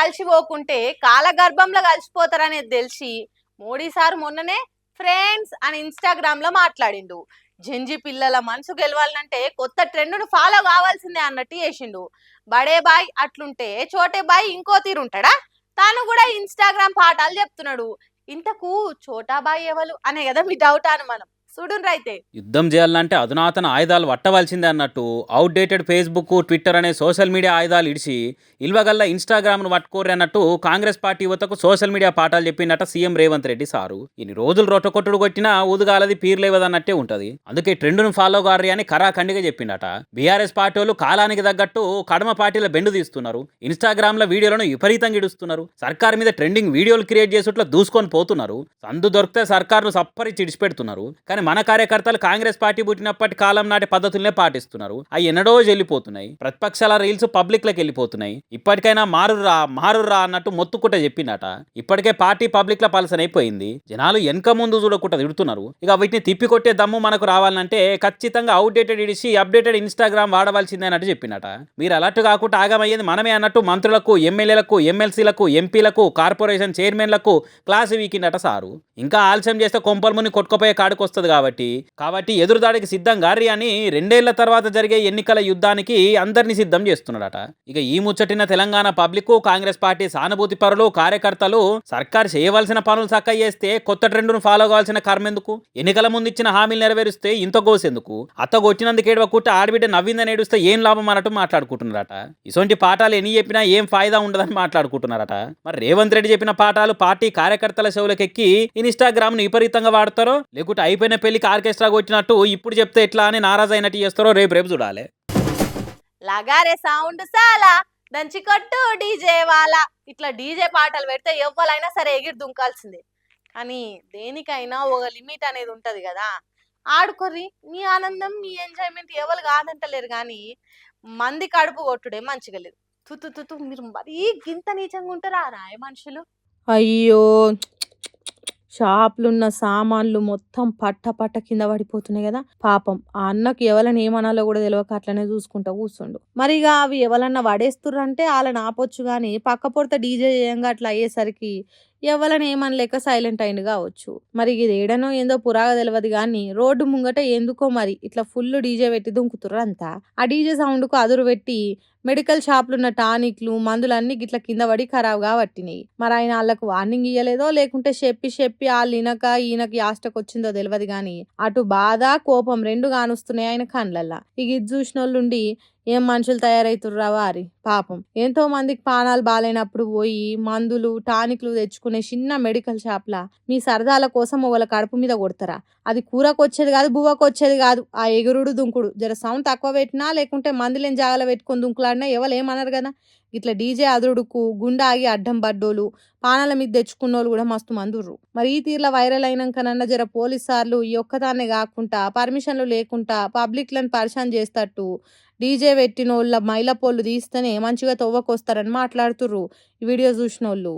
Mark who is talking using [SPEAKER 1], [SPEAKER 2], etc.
[SPEAKER 1] కలిసిపోకుంటే కాలగర్భంలో కలిసిపోతారనేది తెలిసి మోడీ సార్ మొన్ననే ఫ్రెండ్స్ అని ఇన్స్టాగ్రామ్ లో మాట్లాడిండు. జంజి పిల్లల మనసు గెలవాలంటే కొత్త ట్రెండ్ను ఫాలో కావాల్సిందే అన్నట్టు చేసిండు. బడే బాయ్ అట్లుంటే చోటే బాయ్ ఇంకో తీరుంటాడా? తాను కూడా ఇన్స్టాగ్రామ్ పాఠాలు చెప్తున్నాడు. ఇంతకు చోటా బాయ్ ఎవరు అనే కదా మీ డౌట్ అని మనం చూడుండ్రైతే.
[SPEAKER 2] యుద్ధం చేయాలంటే అధునాతన ఆయుధాలు పట్టవలసిందే అన్నట్టు అవుట్డేటెడ్ ఫేస్బుక్ ట్విట్టర్ అనే సోషల్ మీడియా ఆయుధాలు ఇడిచి ఇల్వగల్ల ఇన్స్టాగ్రామ్ను పట్టుకోరు అన్నట్టు కాంగ్రెస్ పార్టీ యువతకు సోషల్ మీడియా పాఠాలు చెప్పిందట సీఎం రేవంత్ రెడ్డి సారు. ఇన్ని రోజులు రొట్టకొట్టుడు కొట్టినా ఊదుగాలది పీర్లేవదన్నట్టే ఉంటది. అందుకే ట్రెండ్ను ఫాలో గారి అని ఖరాఖండిగా చెప్పిండట. బీఆర్ఎస్ పార్టీ వాళ్ళు కాలానికి తగ్గట్టు కడమ పార్టీల బెండు తీస్తున్నారు. ఇన్స్టాగ్రామ్ లో వీడియోలను విపరీతంగా ఇడుస్తున్నారు. సర్కార్ మీద ట్రెండింగ్ వీడియోలు క్రియేట్ చేసుట్లా దూసుకొని పోతున్నారు. సందు దొరికితే సర్కార్ను సప్పరించి ఇడిచిపెడుతున్నారు. కానీ మన కార్యకర్తలు కాంగ్రెస్ పార్టీ పుట్టినప్పటి కాలం నాటి పద్ధతులనే పాటిస్తున్నారు. అవి ఎన్నడో వెళ్ళిపోతున్నాయి. ప్రతిపక్షాల రీల్స్ పబ్లిక్ లకి వెళ్ళిపోతున్నాయి. ఇప్పటికైనా మారుర్రా అన్నట్టు మొత్తుకుంటే చెప్పిందట. ఇప్పటికే పార్టీ పబ్లిక్ ల పలసనైపోయింది. జనాలు వెనక ముందు చూడకుండా తిడుతున్నారు. ఇక వీటిని తిప్పికొట్టే దమ్ము మనకు రావాలంటే ఖచ్చితంగా అవుట్డేటెడ్ ఇడిసి అప్డేటెడ్ ఇన్స్టాగ్రామ్ వాడవలసిందే అన్నట్టు చెప్పిందట. మీరు అలర్ట్ కాకుండా ఆగమయ్యేది మనమే అన్నట్టు మంత్రులకు, ఎమ్మెల్యేలకు, ఎమ్మెల్సీలకు, ఎంపీలకు, కార్పొరేషన్ చైర్మన్లకు క్లాసు వీకిందట సారు. ఇంకా ఆలస్యం చేస్తే కొంపల ముని కొట్టుకుపోయే కాడికి వస్తుంది కాబట్టి ఎదురుదాడికి సిద్ధం గారి అని 2 ఏళ్ల తర్వాత జరిగే ఎన్నికల యుద్ధానికి అందరినీ సిద్ధం చేస్తున్నాడట. ఇక ఈ ముచ్చటిన తెలంగాణ పబ్లిక్, కాంగ్రెస్ పార్టీ సానుభూతి పరులు, కార్యకర్తలు సర్కార్ చేయవలసిన పనులు చక్క చేస్తే కొత్త ట్రెండ్ను ఫాలో కావాల్సిన కర్మెందుకు? ఎన్నికల ముందు ఇచ్చిన హామీలు నెరవేరుస్తే ఇంత గోసెందుకు? అత్త కొట్టినందుకు ఏడవకుంటే ఆడబిడ్డ నవ్విందని ఏడుస్తే ఏం లాభం అన్నట్టు మాట్లాడుకుంటున్నారట. ఇటువంటి పాఠాలు ఎన్ని చెప్పినా ఏం ఫాయిదా ఉండదని మాట్లాడుకుంటున్నారట. మరి రేవంత్ రెడ్డి చెప్పిన పాఠాలు పార్టీ కార్యకర్తల చెవులకెక్కి ఇన్స్టాగ్రామ్ ను విపరీతంగా వాడతారో లేకుంటే అయిపోయిన పెళ్లికి ఆర్కెస్ట్రా కొట్టినట్టు ఇప్పుడు చెప్తే ఎట్లా అని నారాజు అయినట్టు చేస్తారో రేపు చూడాలి.
[SPEAKER 1] లగారే సౌండ్ సాలా దంచి కొట్టు డీజే వాలా ఇట్లా డీజే పాటలు పెడితే ఎవ్వరైనా సరే ఎగిరి దుంకాల్సిందే. కానీ దేనికైనా ఒక లిమిట్ అనేది ఉంటది కదా. ఆడుకోర్రి, మీ ఆనందం మీ ఎంజాయ్మెంట్ ఎవరు కాదంటలేరు. కానీ మంది కడుపు కొట్టుడే మంచిగా లేదు. తుతు మీరు మరీ గింత నీచంగా ఉంటారా రాయ మనుషులు?
[SPEAKER 3] అయ్యో, షాపులున్న సామాన్లు మొత్తం పట్ట కింద పడిపోతున్నాయి కదా. పాపం ఆ అన్నకి ఎవరైనా ఏమనాలో కూడా తెలియక అట్లనే చూసుకుంటా కూర్చుండు. మరిగా అవి ఎవరన్నా పడేస్తుర్రంటే వాళ్ళని ఆపొచ్చు. కానీ పక్క పొడత డీజే చేయంగా అట్లా అయ్యేసరికి ఎవరైనా ఏమనలేక సైలెంట్ అయింది కావచ్చు. మరి ఇది ఏడనో ఏందో పురాగా తెలియదు. కానీ రోడ్డు ముంగట ఎందుకో మరి ఇట్లా ఫుల్ డీజే పెట్టి దుంకుతుర్రు అంతా. ఆ డీజే సౌండ్కు అదురు పెట్టి మెడికల్ షాపులున్న టానిక్లు, మందులన్నీ గిట్ల కింద పడి ఖరాబ్గా పట్టినాయి. మరి ఆయన వాళ్ళకు వార్నింగ్ ఇయ్యలేదో లేకుంటే చెప్పి వాళ్ళు ఈయనకి ఆస్టకు వచ్చిందో తెలియదు. కానీ అటు బాధ, కోపం 2 కానుస్తున్నాయి ఆయన కళ్ళల్లా. ఇక ఇది చూసిన వాళ్ళుండి ఏం మనుషులు తయారవుతుర్రా వారి. పాపం ఎంతో మందికి పానాలు బాగాలేనప్పుడు పోయి మందులు, టానిక్లు తెచ్చుకునే చిన్న మెడికల్ షాప్లా మీ సరదాల కోసం వాళ్ళ కడుపు మీద కొడతారా? అది కూరకు వచ్చేది కాదు, బువ్వకు వచ్చేది కాదు. ఆ ఎగురుడు దుంకుడు జర సౌండ్ తక్కువ పెట్టినా లేకుంటే మందులేని జాగాలో పెట్టుకొని దుంకులాడినా ఎవరు ఏమన్నారు కదా. ఇట్లా డీజే అదుడుకు గుండె ఆగి అడ్డం పడ్డోళ్ళు, పానాల మీద తెచ్చుకున్నోళ్ళు కూడా మస్తు మందుర్రు. మరి ఈ తీర్ల వైరల్ అయినాకనన్నా జర పోలీస్ సార్లు ఈ ఒక్కదాన్నే కాకుండా పర్మిషన్లు లేకుండా పబ్లిక్లను పరిశాన్ చేస్తట్టు డీజే పెట్టినోళ్ళ మైల పోళ్ళు తీస్తేనే మంచిగా తవ్వకొస్తారని మాట్లాడుతుర్రు ఈ వీడియో చూసిన వాళ్ళు.